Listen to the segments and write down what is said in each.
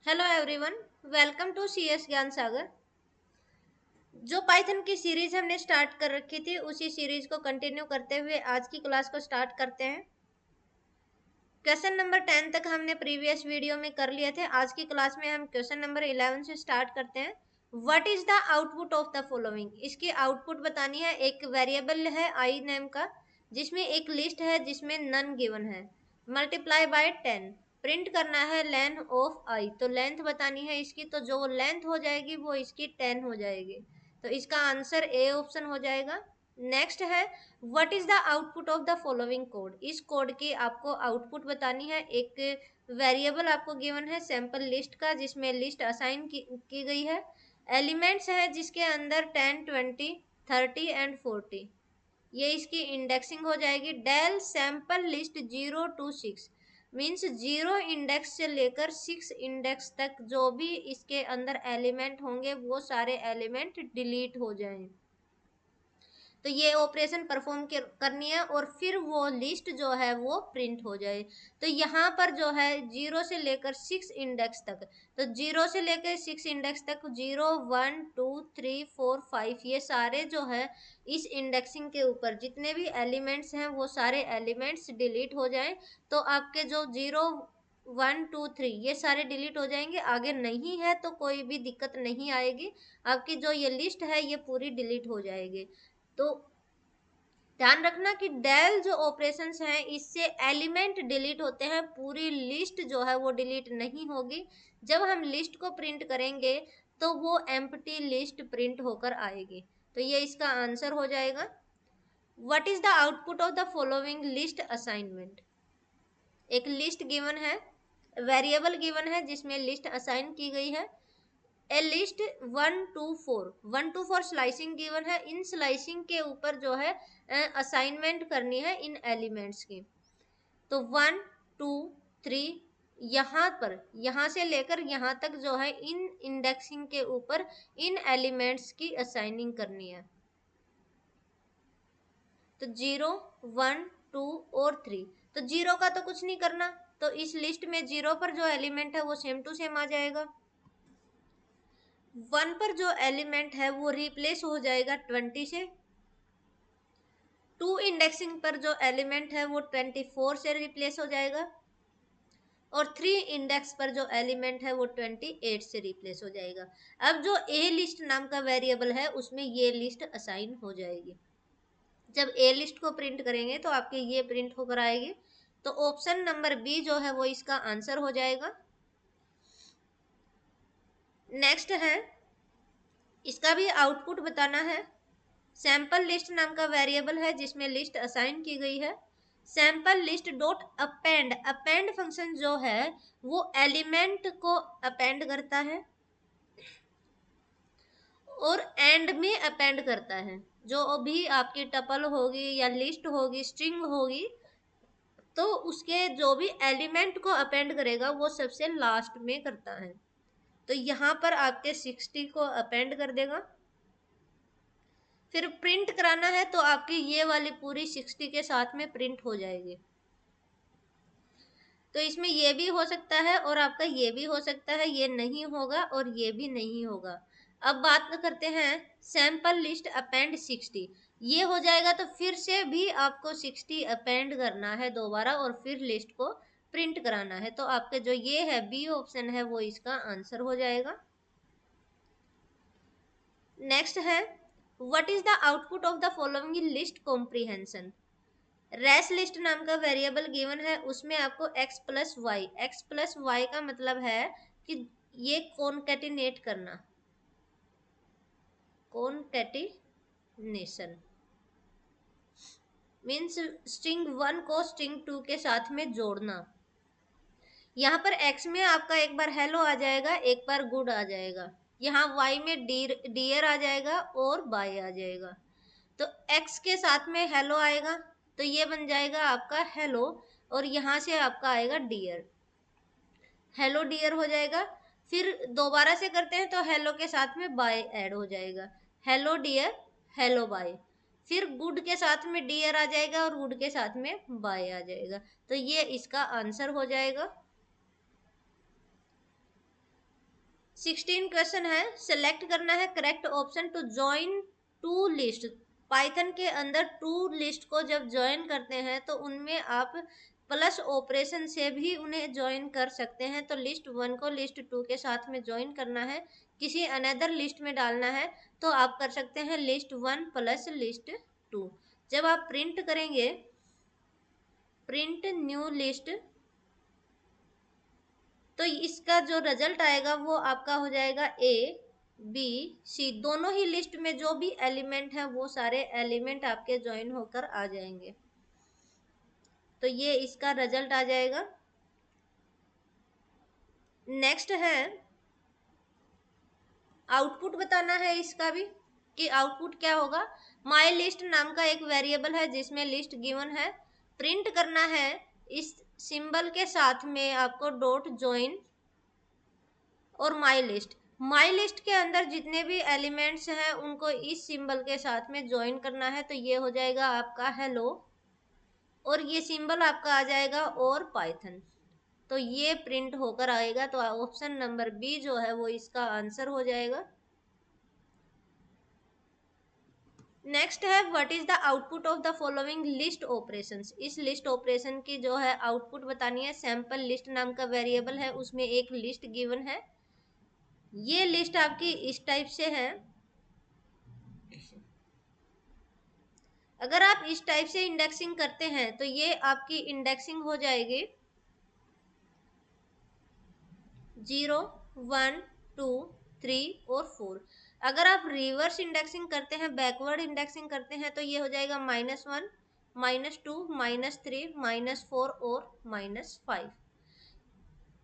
Hello everyone, welcome to CS Gyan Sagar. जो Python की series हमने स्टार्ट कर रखी थी उसी सीरीज को कंटिन्यू करते हुए आज की क्लास को स्टार्ट करते हैं। क्वेश्चन नंबर 10 तक हमने प्रीवियस वीडियो में कर लिए थे। आज की क्लास में हम क्वेश्चन नंबर 11 से स्टार्ट करते हैं। What is the output of the following. इसकी आउटपुट बतानी है। एक वेरिएबल है आई नेम का, जिसमें एक लिस्ट है जिसमें नन गिवन है। मल्टीप्लाई बाय 10, प्रिंट करना है लेंथ ऑफ आई। तो लेंथ बतानी है इसकी, तो जो लेंथ हो जाएगी वो इसकी 10 हो जाएगी। तो इसका आंसर ए ऑप्शन हो जाएगा। नेक्स्ट है what is the output of the following code. इस कोड की आपको आउटपुट बतानी है। एक वेरिएबल आपको गिवन है सैंपल लिस्ट का, जिसमें लिस्ट असाइन की गई है। एलिमेंट्स है जिसके अंदर 10, 20, 30 एंड 40। ये इसकी इंडेक्सिंग हो जाएगी। Del sample list 0 to 6 means 0 index से लेकर 6 इंडेक्स तक जो भी इसके अंदर एलिमेंट होंगे वो सारे एलिमेंट डिलीट हो जाएं। तो ये ऑपरेशन परफॉर्म करनी है और फिर वो लिस्ट जो है वो प्रिंट हो जाए। तो यहाँ पर जो है 0 से लेकर 6 इंडेक्स तक, तो 0 से लेकर 6 इंडेक्स तक 0, 1, 2, 3, 4, 5 ये सारे जो है इस इंडेक्सिंग के ऊपर जितने भी एलिमेंट्स हैं वो सारे एलिमेंट्स डिलीट हो जाएं। तो आपके जो 0, 1, 2, 3 ये सारे डिलीट हो जाएंगे। आगे नहीं है तो कोई भी दिक्कत नहीं आएगी, आपकी जो ये लिस्ट है ये पूरी डिलीट हो जाएगी। तो ध्यान रखना कि डेल जो ऑपरेशंस हैं इससे एलिमेंट डिलीट होते हैं, पूरी लिस्ट जो है वो डिलीट नहीं होगी। जब हम लिस्ट को प्रिंट करेंगे तो वो एम्प्टी लिस्ट प्रिंट होकर आएगी। तो ये इसका आंसर हो जाएगा। What is the output of the following list assignment. एक लिस्ट गिवन है, वेरिएबल गिवन है जिसमें लिस्ट असाइन की गई है। A list 1 to 4, 1 to 4 slicing given है। इन स्लाइसिंग के ऊपर जो है असाइनमेंट करनी है इन एलिमेंट्स की। तो 1, 2, 3 यहाँ पर, यहाँ से लेकर यहाँ तक जो है इन इंडेक्सिंग के ऊपर इन एलिमेंट्स की असाइनिंग करनी है। तो 0, 1, 2 और 3। तो 0 का तो कुछ नहीं करना, तो इस लिस्ट में 0 पर जो एलिमेंट है वो सेम टू सेम आ जाएगा। 1 पर जो एलिमेंट है वो रिप्लेस हो जाएगा 20 से। 2 इंडेक्सिंग पर जो एलिमेंट है वो 24 से रिप्लेस हो जाएगा। और 3 इंडेक्स पर जो एलिमेंट है वो 28 से रिप्लेस हो जाएगा। अब जो ए लिस्ट नाम का वेरिएबल है उसमें ये लिस्ट असाइन हो जाएगी। जब ए लिस्ट को प्रिंट करेंगे तो आपके ये प्रिंट होकर आएगी। तो ऑप्शन नंबर बी जो है वो इसका आंसर हो जाएगा। नेक्स्ट है, इसका भी आउटपुट बताना है। सैंपल लिस्ट नाम का वेरिएबल है जिसमें लिस्ट असाइन की गई है। Sample list dot append, append function जो है वो एलिमेंट को अपेंड करता है और एंड में अपेंड करता है। जो भी आपकी टपल होगी या लिस्ट होगी, स्ट्रिंग होगी, तो उसके जो भी एलिमेंट को अपेंड करेगा वो सबसे लास्ट में करता है। तो यहाँ पर आपके 60 को अपेंड कर देगा। फिर प्रिंट कराना है तो आपकी ये वाली पूरी 60 के साथ में प्रिंट हो जाएगी। तो इसमें ये भी हो सकता है और आपका ये भी हो सकता है, ये नहीं होगा और ये भी नहीं होगा। अब बात करते हैं सैंपल लिस्ट अपेंड 60। ये हो जाएगा तो फिर से भी आपको 60 अपेंड करना है दोबारा और फिर लिस्ट को प्रिंट कराना है। तो आपके जो ये है बी ऑप्शन है वो इसका आंसर हो जाएगा। नेक्स्ट है what is the output of the following list comprehension. Res list नाम का वेरिएबल गिवन है, उसमें आपको x plus y, x plus y का मतलब है कि ये कॉन्केटिनेट करना, कॉन्केटिनेशन मीन्स स्ट्रिंग 1 को स्ट्रिंग 2 के साथ में जोड़ना। यहाँ पर x में आपका एक बार हेलो आ जाएगा, एक बार गुड आ जाएगा। यहाँ y में डियर आ जाएगा और बाय आ जाएगा। तो x के साथ में हेलो आएगा तो ये बन जाएगा आपका हेलो, और यहाँ से आपका आएगा डियर, हेलो डियर हो जाएगा। फिर दोबारा से करते हैं तो हेलो के साथ में बाय ऐड हो जाएगा, हेलो डियर, हेलो बाय। फिर गुड के साथ में डियर आ जाएगा और गुड के साथ में बाय आ जाएगा। तो ये इसका आंसर हो जाएगा। 16 क्वेश्चन है, सेलेक्ट करना है correct option to join two list. Python के अंदर टू लिस्ट को जब ज्वाइन करते हैं तो उनमें आप प्लस ऑपरेशन से भी उन्हें ज्वाइन कर सकते हैं। तो लिस्ट वन को लिस्ट टू के साथ में ज्वाइन करना है, किसी अनदर लिस्ट में डालना है, तो आप कर सकते हैं list one plus list two. जब आप प्रिंट करेंगे, प्रिंट न्यू लिस्ट, तो इसका जो रिजल्ट आएगा वो आपका हो जाएगा ए बी सी। दोनों ही लिस्ट में जो भी एलिमेंट है वो सारे एलिमेंट आपके ज्वाइन होकर आ जाएंगे। तो ये इसका रिजल्ट आ जाएगा। नेक्स्ट है आउटपुट बताना है इसका भी कि आउटपुट क्या होगा। माई लिस्ट नाम का एक वेरिएबल है जिसमें लिस्ट गिवन है, प्रिंट करना है इस सिंबल के साथ में आपको डॉट ज्वाइन और माई लिस्ट। माई लिस्ट के अंदर जितने भी एलिमेंट्स हैं उनको इस सिंबल के साथ में ज्वाइन करना है। तो ये हो जाएगा आपका हेलो, और ये सिंबल आपका आ जाएगा और पाइथन। तो ये प्रिंट होकर आएगा। तो ऑप्शन नंबर बी जो है वो इसका आंसर हो जाएगा। नेक्स्ट है what is the output of the following list operations. इस लिस्ट ऑपरेशन की जो है आउटपुट बतानी है। सैंपल लिस्ट नाम का वेरिएबल है, उसमें एक लिस्ट गिवन है। ये लिस्ट आपकी इस टाइप से है। अगर आप इस टाइप से इंडेक्सिंग करते हैं तो ये आपकी इंडेक्सिंग हो जाएगी 0 1 2 3 और 4। अगर आप रिवर्स इंडेक्सिंग करते हैं, बैकवर्ड इंडेक्सिंग करते हैं, तो ये हो जाएगा -1 -2 -3 -4 और -5।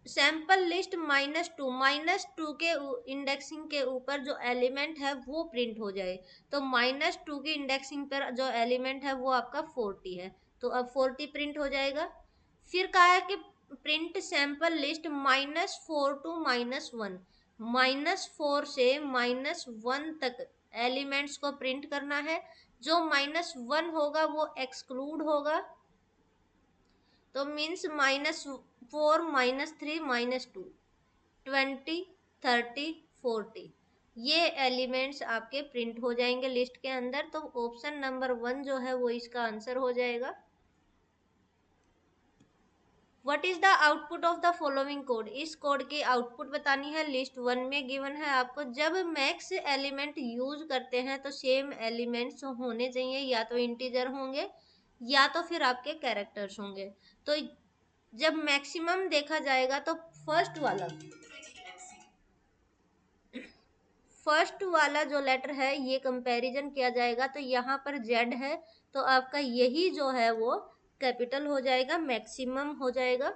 सैंपल लिस्ट -2 के इंडेक्सिंग के ऊपर जो एलिमेंट है वो प्रिंट हो जाए। तो -2 की इंडेक्सिंग पर जो एलिमेंट है वो आपका 40 है, तो अब 40 प्रिंट हो जाएगा। फिर कहा है कि प्रिंट सैंपल लिस्ट -4 टू -1, -4 से -1 तक एलिमेंट्स को प्रिंट करना है। जो -1 होगा वो एक्सक्लूड होगा। तो मीन्स -4 -3 -2 20 30 40 ये एलिमेंट्स आपके प्रिंट हो जाएंगे लिस्ट के अंदर। तो ऑप्शन नंबर 1 जो है वो इसका आंसर हो जाएगा। What is the output of the following code. इस कोड की आउटपुट बतानी है। लिस्ट वन में गिवन है आपको जब मैक्स एलिमेंट यूज करते हैं तो सेम एलिमेंट्स होने चाहिए, या तो इंटीजर होंगे या तो फिर आपके कैरेक्टर्स होंगे। तो जब मैक्सिमम देखा जाएगा तो फर्स्ट वाला जो लेटर है ये कंपैरिजन किया जाएगा। तो यहाँ पर जेड है, तो आपका यही जो है वो कैपिटल हो जाएगा, मैक्सिमम हो जाएगा।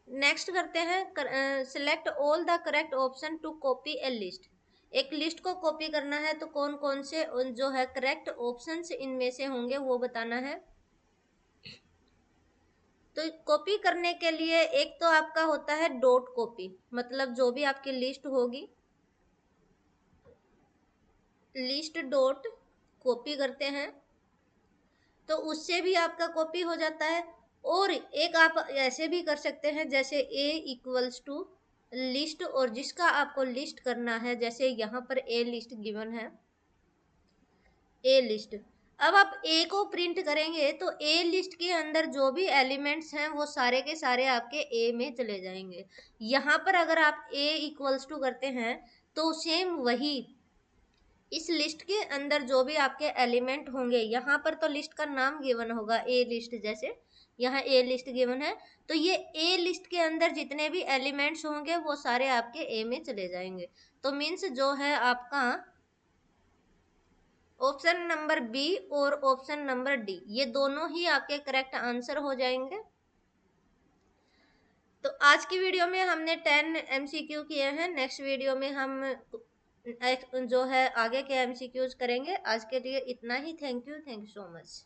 नेक्स्ट करते हैं select all the correct option to copy a list. एक लिस्ट को कॉपी करना है तो कौन कौन से जो है करेक्ट ऑप्शंस इनमें से होंगे वो बताना है। तो कॉपी करने के लिए एक तो आपका होता है डॉट कॉपी, मतलब जो भी आपकी लिस्ट होगी लिस्ट डॉट कॉपी करते हैं तो उससे भी आपका कॉपी हो जाता है। और एक आप ऐसे भी कर सकते हैं जैसे a इक्वल्स टू लिस्ट, और जिसका आपको लिस्ट करना है, जैसे यहाँ पर a लिस्ट गिवन है, a लिस्ट। अब आप a को प्रिंट करेंगे तो a लिस्ट के अंदर जो भी एलिमेंट्स हैं वो सारे के सारे आपके a में चले जाएंगे। यहाँ पर अगर आप a इक्वल्स टू करते हैं तो सेम वही इस लिस्ट के अंदर जो भी आपके एलिमेंट होंगे, यहाँ पर तो लिस्ट का नाम गिवन होगा ए लिस्ट, जैसे यहाँ ए लिस्ट गिवन है, तो ये ए लिस्ट के अंदर जितने भी एलिमेंट्स होंगे वो सारे आपके ए में चले जाएंगे। तो मीन्स जो है आपका ऑप्शन नंबर बी और ऑप्शन नंबर डी ये दोनों ही आपके करेक्ट आंसर हो जाएंगे। तो आज की वीडियो में हमने 10 MCQ किए हैं। नेक्स्ट वीडियो में हम जो है आगे के MCQs करेंगे। आज के लिए इतना ही। Thank you so much.